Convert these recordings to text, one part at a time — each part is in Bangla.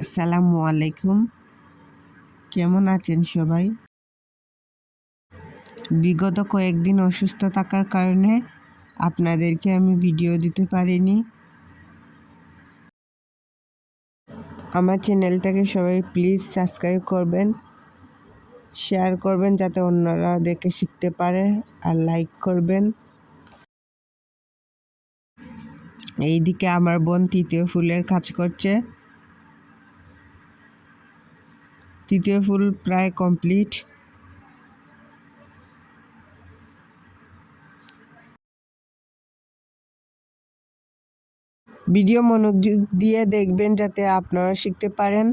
আসসালামু আলাইকুম। কেমন আছেন সবাই? বিগত কয়েকদিন অসুস্থ থাকার কারণে আপনাদেরকে আমি ভিডিও দিতে পারিনি। আমার চ্যানেলটাকে সবাই প্লিজ সাবস্ক্রাইব করবেন, শেয়ার করবেন যাতে অন্যরা দেখে শিখতে পারে, আর লাইক করবেন। এইদিকে আমার বোন তৃতীয় ফুলের কাজ করছে। তৃতীয় ফুল প্রায় কমপ্লিট। ভিডিও মনোযোগ দিয়ে দেখবেন যাতে আপনারা শিখতে পারেন।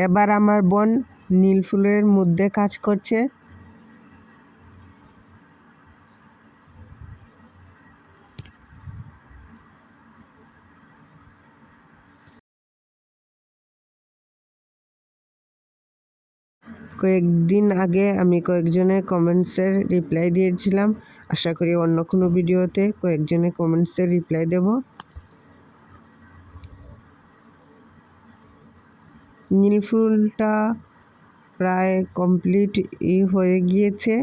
এবার আমার বোন নীল ফুলের মধ্যে কাজ করছে। কয়েকদিন আগে আমি কয়েকজনের কমেন্টসের রিপ্লাই দিয়েছিলাম। আশা করি অন্য কোনো ভিডিওতে কয়েকজনের কমেন্টসের রিপ্লাই দেব। নীল ফুলটা প্রায় কমপ্লিট হয়ে গিয়েছে।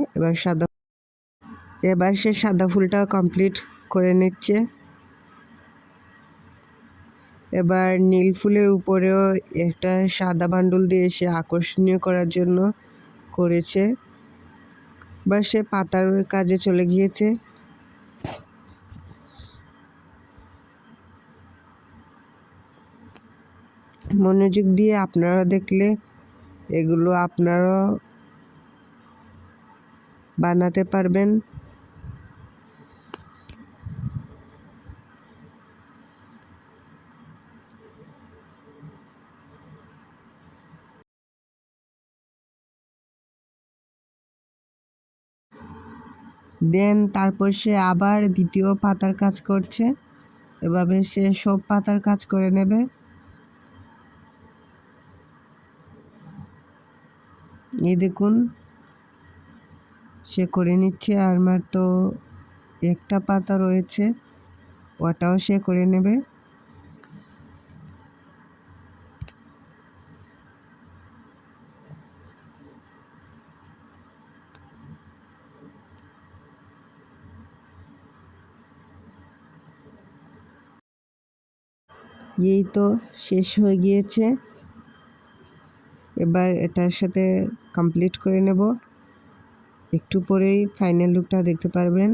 এবার সে সাদা ফুলটা কমপ্লিট করে নিচ্ছে। এবার নীল ফুলের উপরেও একটা সাদা বান্ডুল দিয়ে সে আকর্ষণীয় করার জন্য করেছে। বা সে পাতার কাজে চলে গিয়েছে। মনোযোগ দিয়ে আপনারা দেখলে এগুলো আপনারাও বানাতে পারবেন। তারপর সে আবার দ্বিতীয় পাতার কাজ করছে। এভাবে সে সব পাতার কাজ করে নেবে। এই দেখুন সে করে নিচ্ছে। আর মাত্র একটা পাতা রয়েছে, ওটাও সে করে নেবে। এই তো শেষ হয়ে গিয়েছে। এবার এটার সাথে কমপ্লিট করে নেব। একটু পরেই ফাইনাল লুকটা দেখতে পারবেন।